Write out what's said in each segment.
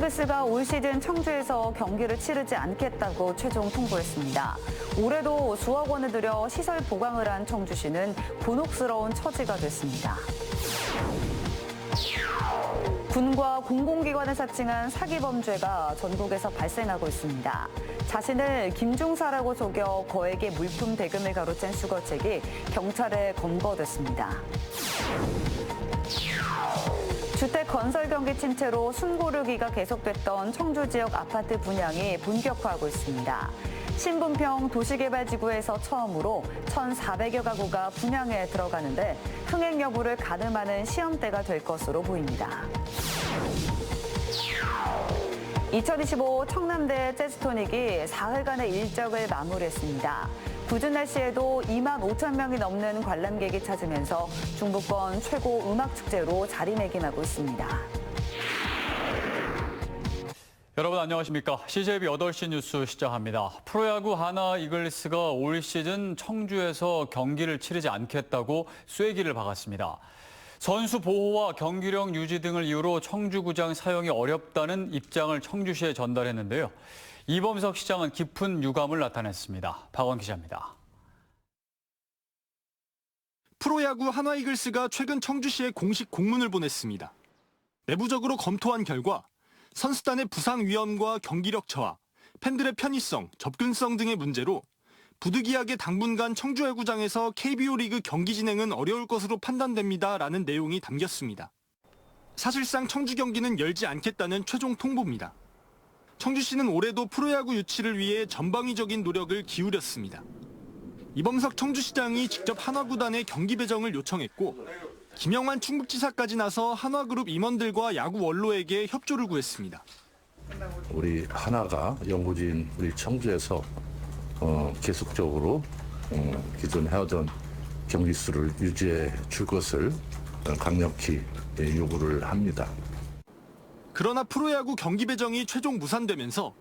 하나이글스가 올 시즌 청주에서 경기를 치르지 않겠다고 최종 통보했습니다. 올해도 수억 원을 들여 시설 보강을 한 청주시는 곤혹스러운 처지가 됐습니다. 군과 공공기관을 사칭한 사기 범죄가 전국에서 발생하고 있습니다. 자신을 김중사라고 속여 거액의 물품 대금을 가로챈 수거책이 경찰에 검거됐습니다. 주택 건설 경기 침체로 숨고르기가 계속됐던 청주 지역 아파트 분양이 본격화하고 있습니다. 신분평 도시개발지구에서 처음으로 1,400여 가구가 분양에 들어가는데 흥행 여부를 가늠하는 시험대가 될 것으로 보입니다. 2025 청남대 재즈토닉이 사흘간의 일정을 마무리했습니다. 궂은 날씨에도 2만 5천 명이 넘는 관람객이 찾으면서 중부권 최고 음악축제로 자리매김하고 있습니다. 여러분 안녕하십니까? CJB 8시 뉴스 시작합니다. 프로야구 하나 이글스가 올 시즌 청주에서 경기를 치르지 않겠다고 쐐기를 박았습니다. 선수 보호와 경기력 유지 등을 이유로 청주구장 사용이 어렵다는 입장을 청주시에 전달했는데요. 이범석 시장은 깊은 유감을 나타냈습니다. 박원 기자입니다. 프로야구 하나 이글스가 최근 청주시에 공식 공문을 보냈습니다. 내부적으로 검토한 결과 선수단의 부상 위험과 경기력 저하, 팬들의 편의성, 접근성 등의 문제로 부득이하게 당분간 청주야구장에서 KBO 리그 경기 진행은 어려울 것으로 판단됩니다라는 내용이 담겼습니다. 사실상 청주 경기는 열지 않겠다는 최종 통보입니다. 청주시는 올해도 프로야구 유치를 위해 전방위적인 노력을 기울였습니다. 이범석 청주시장이 직접 한화구단에 경기 배정을 요청했고 김영환 충북지사까지 나서 한화그룹 임원들과 야구 원로에게 협조를 구했습니다. 우리 하나가 연고지인 우리 청주에서 계속적으로 기존 해오던 경기 수를 유지해 줄 것을 강력히 요구를 합니다. 그러나 프로야구 경기 배정이 최종 무산되면서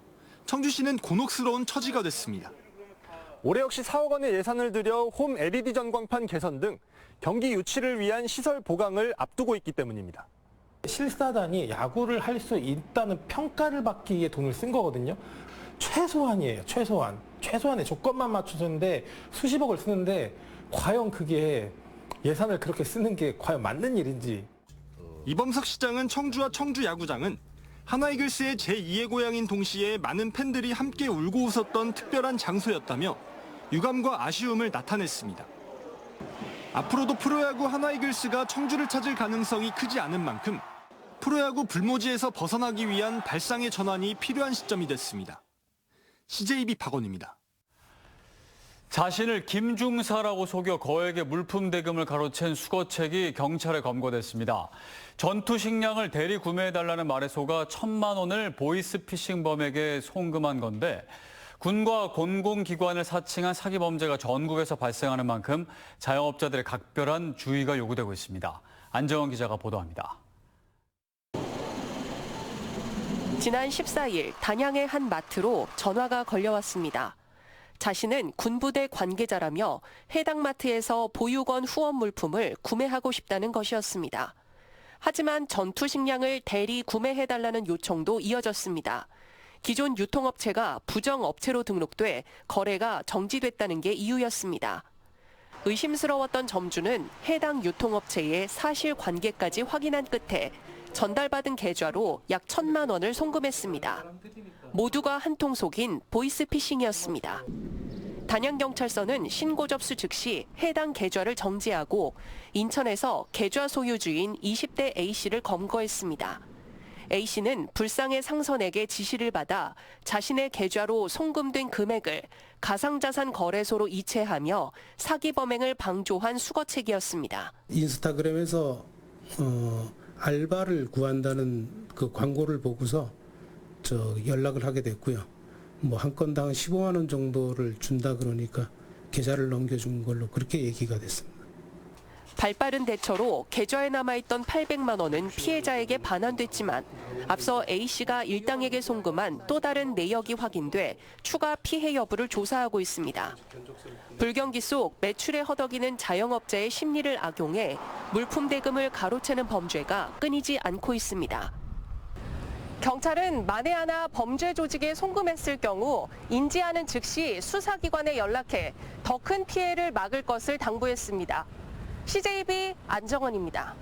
청주시는 곤혹스러운 처지가 됐습니다. 올해 역시 4억 원의 예산을 들여 홈 LED 전광판 개선 등 경기 유치를 위한 시설 보강을 앞두고 있기 때문입니다. 실사단이 야구를 할 수 있다는 평가를 받기 위해 돈을 쓴 거거든요. 최소한이에요. 최소한의 조건만 맞춰줬는데 수십억을 쓰는데 과연 그게 예산을 그렇게 쓰는 게 과연 맞는 일인지. 이범석 시장은 청주와 청주야구장은 하나이글스의 제2의 고향인 동시에 많은 팬들이 함께 울고 웃었던 특별한 장소였다며 유감과 아쉬움을 나타냈습니다. 앞으로도 프로야구 하나이글스가 청주를 찾을 가능성이 크지 않은 만큼 프로야구 불모지에서 벗어나기 위한 발상의 전환이 필요한 시점이 됐습니다. CJB 박원입니다. 자신을 김중사라고 속여 거액의 물품 대금을 가로챈 수거책이 경찰에 검거됐습니다. 전투 식량을 대리 구매해달라는 말에 속아 1,000만 원을 보이스피싱범에게 송금한 건데 군과 공공기관을 사칭한 사기 범죄가 전국에서 발생하는 만큼 자영업자들의 각별한 주의가 요구되고 있습니다. 안정원 기자가 보도합니다. 지난 14일 단양의 한 마트로 전화가 걸려왔습니다. 자신은 군부대 관계자라며 해당 마트에서 보육원 후원 물품을 구매하고 싶다는 것이었습니다. 하지만 전투 식량을 대리 구매해달라는 요청도 이어졌습니다. 기존 유통업체가 부정업체로 등록돼 거래가 정지됐다는 게 이유였습니다. 의심스러웠던 점주는 해당 유통업체의 사실관계까지 확인한 끝에 전달받은 계좌로 약 1,000만 원을 송금했습니다. 모두가 한통 속인 보이스피싱이었습니다. 단양경찰서는 신고 접수 즉시 해당 계좌를 정지하고 인천에서 계좌 소유주인 20대 A씨를 검거했습니다. A씨는 불상의 상선에게 지시를 받아 자신의 계좌로 송금된 금액을 가상자산 거래소로 이체하며 사기 범행을 방조한 수거책이었습니다. 인스타그램에서 알바를 구한다는 그 광고를 보고서 연락을 하게 됐고요. 한 건당 15만 원 정도를 준다 그러니까 계좌를 넘겨준 걸로 그렇게 얘기가 됐습니다. 발빠른 대처로 계좌에 남아있던 800만 원은 피해자에게 반환됐지만 앞서 A씨가 일당에게 송금한 또 다른 내역이 확인돼 추가 피해 여부를 조사하고 있습니다. 불경기 속 매출에 허덕이는 자영업자의 심리를 악용해 물품 대금을 가로채는 범죄가 끊이지 않고 있습니다. 경찰은 만에 하나 범죄 조직에 송금했을 경우 인지하는 즉시 수사기관에 연락해 더 큰 피해를 막을 것을 당부했습니다. CJB 안정원입니다.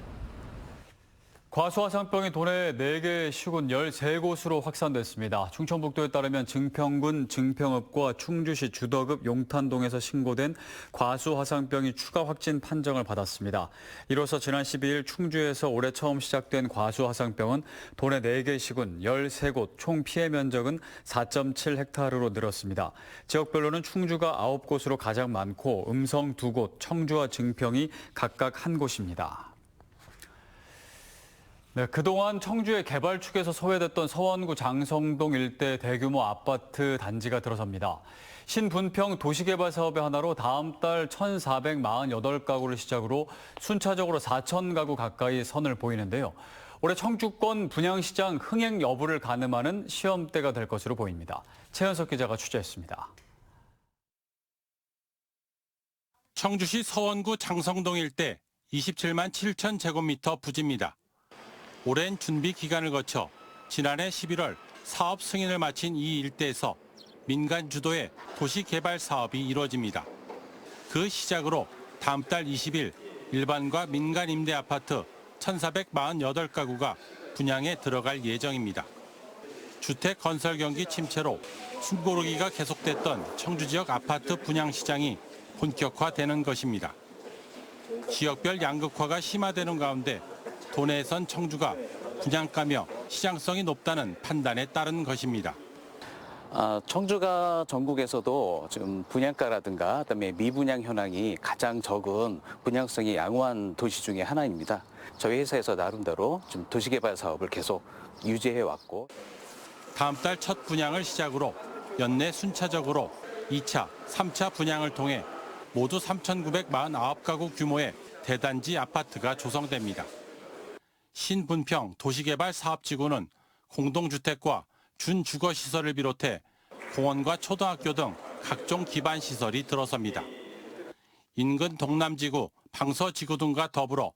과수화상병이 도내 4개 시군 13곳으로 확산됐습니다. 충청북도에 따르면 증평군 증평읍과 충주시 주덕읍 용탄동에서 신고된 과수화상병이 추가 확진 판정을 받았습니다. 이로써 지난 12일 충주에서 올해 처음 시작된 과수화상병은 도내 4개 시군 13곳 총 피해 면적은 4.7헥타르로 늘었습니다. 지역별로는 충주가 9곳으로 가장 많고 음성 2곳, 청주와 증평이 각각 1곳입니다. 네, 그동안 청주의 개발축에서 소외됐던 서원구 장성동 일대 대규모 아파트 단지가 들어섭니다. 신분평 도시개발 사업의 하나로 다음 달 1,448가구를 시작으로 순차적으로 4,000가구 가까이 선을 보이는데요. 올해 청주권 분양시장 흥행 여부를 가늠하는 시험대가 될 것으로 보입니다. 최현석 기자가 취재했습니다. 청주시 서원구 장성동 일대 27만 7천 제곱미터 부지입니다. 오랜 준비 기간을 거쳐 지난해 11월 사업 승인을 마친 이 일대에서 민간 주도의 도시 개발 사업이 이루어집니다. 그 시작으로 다음 달 20일 일반과 민간 임대 아파트 1,448가구가 분양에 들어갈 예정입니다. 주택 건설 경기 침체로 숨고르기가 계속됐던 청주 지역 아파트 분양 시장이 본격화되는 것입니다. 지역별 양극화가 심화되는 가운데 도내에선 청주가 분양가며 시장성이 높다는 판단에 따른 것입니다. 청주가 전국에서도 지금 분양가라든가 그다음에 미분양 현황이 가장 적은 분양성이 양호한 도시 중에 하나입니다. 저희 회사에서 나름대로 좀 도시개발 사업을 계속 유지해 왔고 다음 달 첫 분양을 시작으로 연내 순차적으로 2차, 3차 분양을 통해 모두 3,949가구 규모의 대단지 아파트가 조성됩니다. 신분평 도시개발 사업지구는 공동주택과 준주거시설을 비롯해 공원과 초등학교 등 각종 기반시설이 들어섭니다. 인근 동남지구, 방서지구 등과 더불어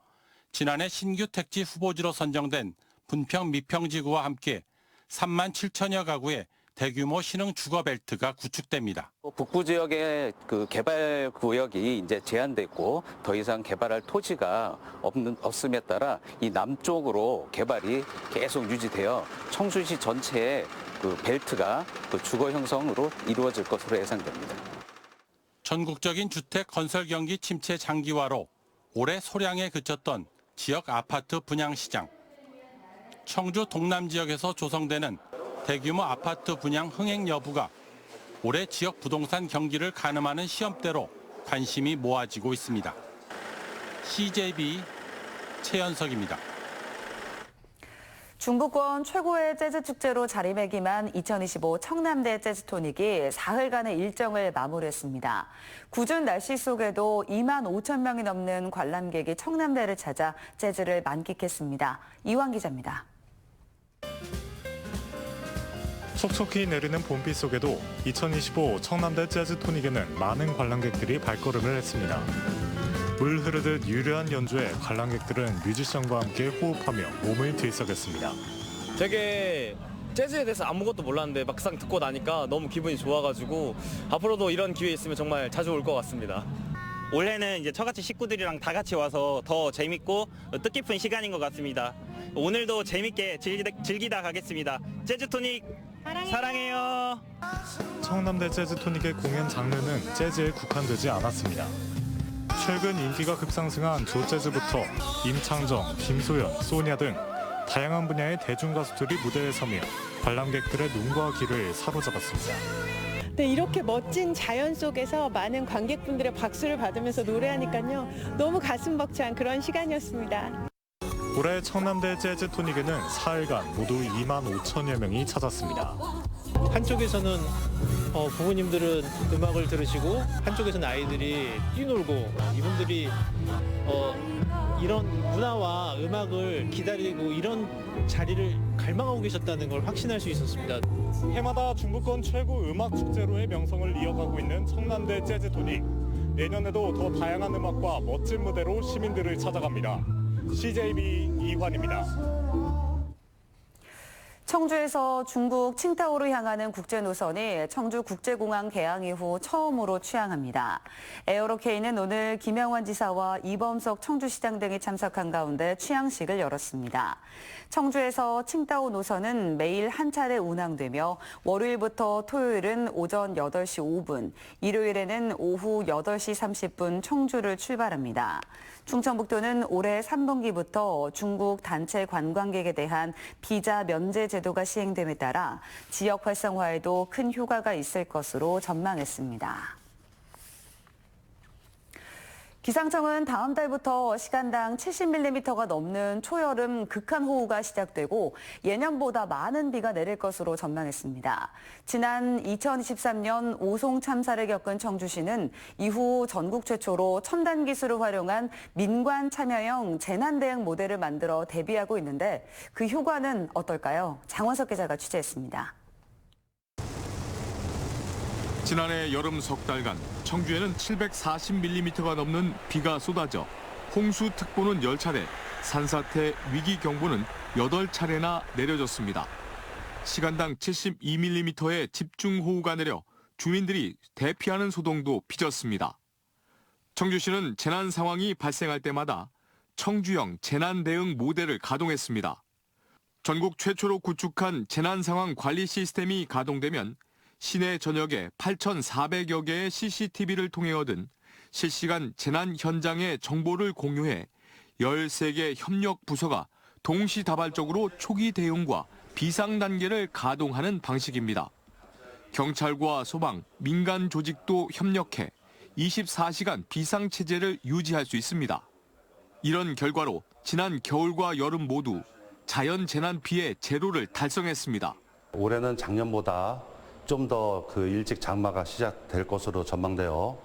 지난해 신규 택지 후보지로 선정된 분평 미평지구와 함께 3만 7천여 가구의 대규모 신흥 주거벨트가 구축됩니다. 북부 지역의 그 개발 구역이 이제 제한됐고 더 이상 개발할 토지가 없음에 따라 이 남쪽으로 개발이 계속 유지되어 청주시 전체의 그 벨트가 그 주거 형성으로 이루어질 것으로 예상됩니다. 전국적인 주택 건설 경기 침체 장기화로 올해 소량에 그쳤던 지역 아파트 분양 시장. 청주 동남 지역에서 조성되는 대규모 아파트 분양 흥행 여부가 올해 지역 부동산 경기를 가늠하는 시험대로 관심이 모아지고 있습니다. CJB 최현석입니다. 중부권 최고의 재즈 축제로 자리매김한 2025 청남대 재즈토닉이 사흘간의 일정을 마무리했습니다. 궂은 날씨 속에도 2만 5천 명이 넘는 관람객이 청남대를 찾아 재즈를 만끽했습니다. 이완 기자입니다. 속속히 내리는 봄비 속에도 2025 청남대 재즈토닉에는 많은 관람객들이 발걸음을 했습니다. 물 흐르듯 유려한 연주에 관람객들은 뮤지션과 함께 호흡하며 몸을 들썩였습니다. 되게 재즈에 대해서 아무것도 몰랐는데 막상 듣고 나니까 너무 기분이 좋아가지고 앞으로도 이런 기회 있으면 정말 자주 올 것 같습니다. 올해는 이제 저같이 식구들이랑 다 같이 와서 더 재밌고 뜻깊은 시간인 것 같습니다. 오늘도 재밌게 즐기다 가겠습니다. 재즈토닉 사랑해요. 청남대 재즈토닉의 공연 장르는 재즈에 국한되지 않았습니다. 최근 인기가 급상승한 조재즈부터 임창정, 김소연, 소냐 등 다양한 분야의 대중가수들이 무대에 서며 관람객들의 눈과 귀를 사로잡았습니다. 네, 이렇게 멋진 자연 속에서 많은 관객분들의 박수를 받으면서 노래하니까요. 너무 가슴 벅찬 그런 시간이었습니다. 올해 청남대 재즈토닉에는 사흘간 모두 2만 5천여 명이 찾았습니다. 한쪽에서는 부모님들은 음악을 들으시고 한쪽에서는 아이들이 뛰놀고 이분들이 이런 문화와 음악을 기다리고 이런 자리를 갈망하고 계셨다는 걸 확신할 수 있었습니다. 해마다 중부권 최고 음악 축제로의 명성을 이어가고 있는 청남대 재즈토닉. 내년에도 더 다양한 음악과 멋진 무대로 시민들을 찾아갑니다. CJB 이환입니다. 청주에서 중국 칭타오로 향하는 국제 노선이 청주 국제공항 개항 이후 처음으로 취항합니다. 에어로케이는 오늘 김영환 지사와 이범석 청주시장 등이 참석한 가운데 취항식을 열었습니다. 청주에서 칭타오 노선은 매일 한 차례 운항되며 월요일부터 토요일은 오전 8시 5분, 일요일에는 오후 8시 30분 청주를 출발합니다. 충청북도는 올해 3분기부터 중국 단체 관광객에 대한 비자 면제 제도가 시행됨에 따라 지역 활성화에도 큰 효과가 있을 것으로 전망했습니다. 기상청은 다음 달부터 시간당 70mm가 넘는 초여름 극한호우가 시작되고 예년보다 많은 비가 내릴 것으로 전망했습니다. 지난 2023년 오송 참사를 겪은 청주시는 이후 전국 최초로 첨단 기술을 활용한 민관 참여형 재난 대응 모델을 만들어 대비하고 있는데 그 효과는 어떨까요? 장원석 기자가 취재했습니다. 지난해 여름 석 달간 청주에는 740mm가 넘는 비가 쏟아져 홍수특보는 10차례, 산사태 위기경보는 8차례나 내려졌습니다. 시간당 72mm의 집중호우가 내려 주민들이 대피하는 소동도 빚었습니다. 청주시는 재난 상황이 발생할 때마다 청주형 재난 대응 모델을 가동했습니다. 전국 최초로 구축한 재난 상황 관리 시스템이 가동되면 시내 전역에 8,400여 개의 CCTV를 통해 얻은 실시간 재난 현장의 정보를 공유해 13개 협력 부서가 동시다발적으로 초기 대응과 비상 단계를 가동하는 방식입니다. 경찰과 소방, 민간 조직도 협력해 24시간 비상 체제를 유지할 수 있습니다. 이런 결과로 지난 겨울과 여름 모두 자연 재난 피해 제로를 달성했습니다. 올해는 작년보다 좀 더 일찍 장마가 시작될 것으로 전망되어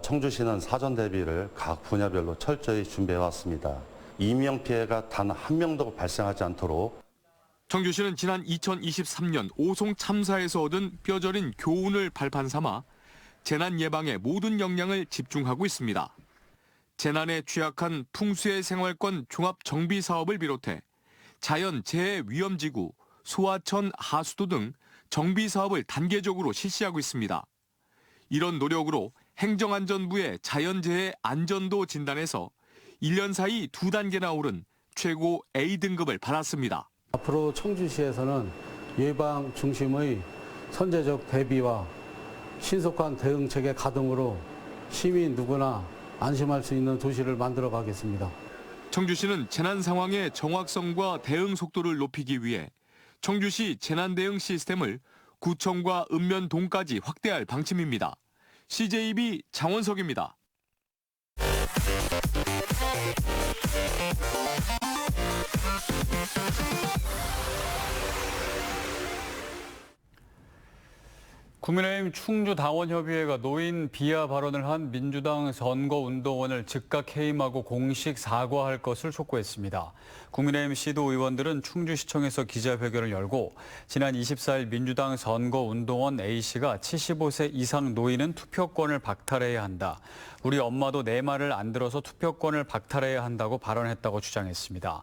청주시는 사전 대비를 각 분야별로 철저히 준비해 왔습니다. 인명 피해가 단 한 명도 발생하지 않도록. 청주시는 지난 2023년 오송 참사에서 얻은 뼈저린 교훈을 발판 삼아 재난 예방에 모든 역량을 집중하고 있습니다. 재난에 취약한 풍수의 생활권 종합 정비 사업을 비롯해 자연 재해 위험지구, 소하천 하수도 등 정비 사업을 단계적으로 실시하고 있습니다. 이런 노력으로 행정안전부의 자연재해 안전도 진단에서 1년 사이 2단계나 오른 최고 A등급을 받았습니다. 앞으로 청주시에서는 예방 중심의 선제적 대비와 신속한 대응체계 가동으로 시민 누구나 안심할 수 있는 도시를 만들어 가겠습니다. 청주시는 재난 상황의 정확성과 대응 속도를 높이기 위해 청주시 재난대응 시스템을 구청과 읍면동까지 확대할 방침입니다. CJB 장원석입니다. 국민의힘 충주당원협의회가 노인 비하 발언을 한 민주당 선거운동원을 즉각 해임하고 공식 사과할 것을 촉구했습니다. 국민의힘 시도 의원들은 충주시청에서 기자회견을 열고 지난 24일 민주당 선거운동원 A씨가 75세 이상 노인은 투표권을 박탈해야 한다. 우리 엄마도 내 말을 안 들어서 투표권을 박탈해야 한다고 발언했다고 주장했습니다.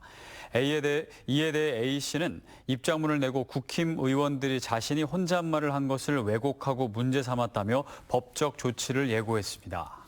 이에 대해 A씨는 입장문을 내고 국힘 의원들이 자신이 혼잣말을 한 것을 왜곡하고 문제 삼았다며 법적 조치를 예고했습니다.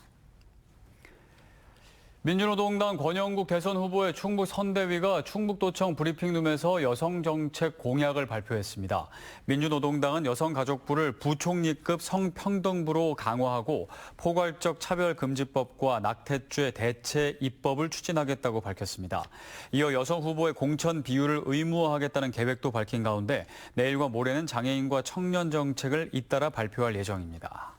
민주노동당 권영국 대선 후보의 충북 선대위가 충북도청 브리핑룸에서 여성정책 공약을 발표했습니다. 민주노동당은 여성가족부를 부총리급 성평등부로 강화하고 포괄적 차별금지법과 낙태죄 대체 입법을 추진하겠다고 밝혔습니다. 이어 여성 후보의 공천 비율을 의무화하겠다는 계획도 밝힌 가운데 내일과 모레는 장애인과 청년 정책을 잇따라 발표할 예정입니다.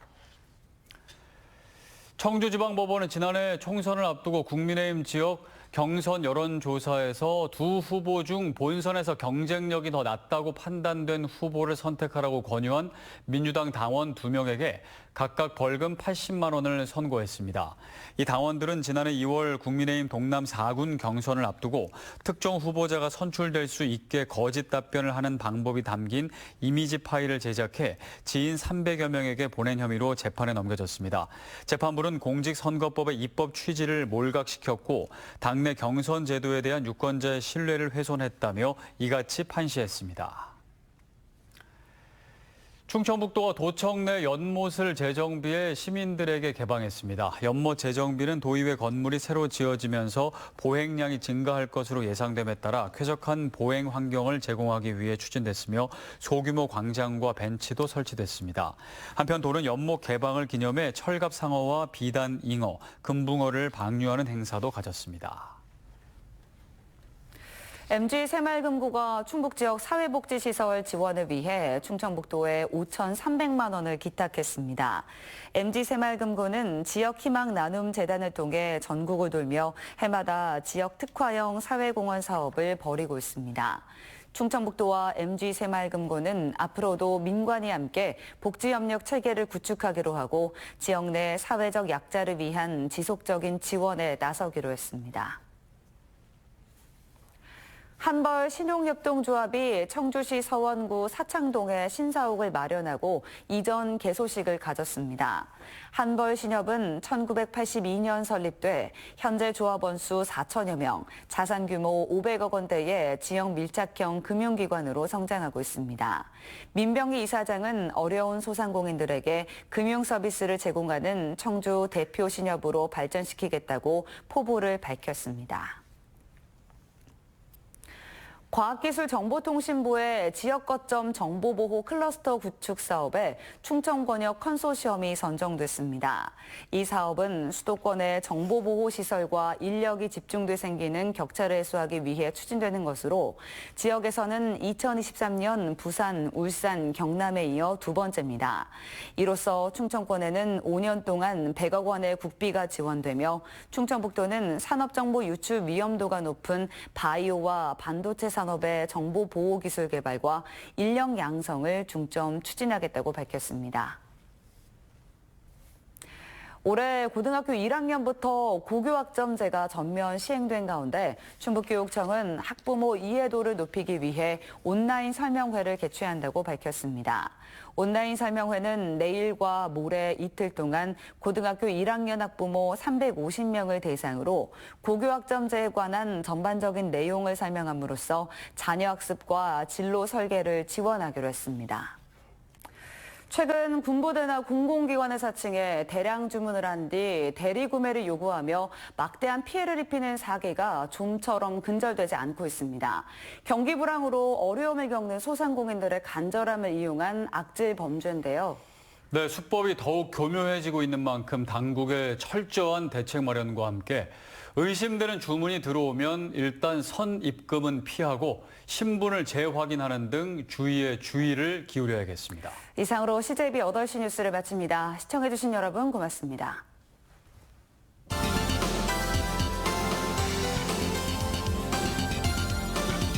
청주지방법원은 지난해 총선을 앞두고 국민의힘 지역 경선 여론조사에서 두 후보 중 본선에서 경쟁력이 더 낮다고 판단된 후보를 선택하라고 권유한 민주당 당원 2명에게 각각 벌금 80만 원을 선고했습니다. 이 당원들은 지난해 2월 국민의힘 동남 4군 경선을 앞두고 특정 후보자가 선출될 수 있게 거짓 답변을 하는 방법이 담긴 이미지 파일을 제작해 지인 300여 명에게 보낸 혐의로 재판에 넘겨졌습니다. 재판부는 공직선거법의 입법 취지를 몰각시켰고 당내 당내 경선 제도에 대한 유권자의 신뢰를 훼손했다며 이같이 판시했습니다. 충청북도가 도청 내 연못을 재정비해 시민들에게 개방했습니다. 연못 재정비는 도의회 건물이 새로 지어지면서 보행량이 증가할 것으로 예상됨에 따라 쾌적한 보행 환경을 제공하기 위해 추진됐으며 소규모 광장과 벤치도 설치됐습니다. 한편 도는 연못 개방을 기념해 철갑 상어와 비단 잉어, 금붕어를 방류하는 행사도 가졌습니다. MG 새마을금고가 충북 지역 사회복지시설 지원을 위해 충청북도에 5,300만 원을 기탁했습니다. MG 새마을금고는 지역 희망 나눔 재단을 통해 전국을 돌며 해마다 지역 특화형 사회공헌 사업을 벌이고 있습니다. 충청북도와 MG 새마을금고는 앞으로도 민관이 함께 복지협력 체계를 구축하기로 하고 지역 내 사회적 약자를 위한 지속적인 지원에 나서기로 했습니다. 한벌 신용협동조합이 청주시 서원구 사창동에 신사옥을 마련하고 이전 개소식을 가졌습니다. 한벌 신협은 1982년 설립돼 현재 조합원 수 4천여 명, 자산 규모 500억 원대의 지역 밀착형 금융기관으로 성장하고 있습니다. 민병희 이사장은 어려운 소상공인들에게 금융 서비스를 제공하는 청주 대표 신협으로 발전시키겠다고 포부를 밝혔습니다. 과학기술정보통신부의 지역거점 정보보호 클러스터 구축 사업에 충청권역 컨소시엄이 선정됐습니다. 이 사업은 수도권의 정보보호시설과 인력이 집중돼 생기는 격차를 해소하기 위해 추진되는 것으로 지역에서는 2023년 부산, 울산, 경남에 이어 두 번째입니다. 이로써 충청권에는 5년 동안 100억 원의 국비가 지원되며 충청북도는 산업정보 유출 위험도가 높은 바이오와 반도체 산업의 정보 보호 기술 개발과 인력 양성을 중점 추진하겠다고 밝혔습니다. 올해 고등학교 1학년부터 고교학점제가 전면 시행된 가운데 충북교육청은 학부모 이해도를 높이기 위해 온라인 설명회를 개최한다고 밝혔습니다. 온라인 설명회는 내일과 모레 이틀 동안 고등학교 1학년 학부모 350명을 대상으로 고교학점제에 관한 전반적인 내용을 설명함으로써 자녀 학습과 진로 설계를 지원하기로 했습니다. 최근 군부대나 공공기관을 사칭해 대량 주문을 한 뒤 대리 구매를 요구하며 막대한 피해를 입히는 사기가 좀처럼 근절되지 않고 있습니다. 경기 불황으로 어려움을 겪는 소상공인들의 간절함을 이용한 악질 범죄인데요. 네, 수법이 더욱 교묘해지고 있는 만큼 당국의 철저한 대책 마련과 함께 의심되는 주문이 들어오면 일단 선입금은 피하고 신분을 재확인하는 등 주의에 주의를 기울여야겠습니다. 이상으로 CJB 8시 뉴스를 마칩니다. 시청해주신 여러분 고맙습니다.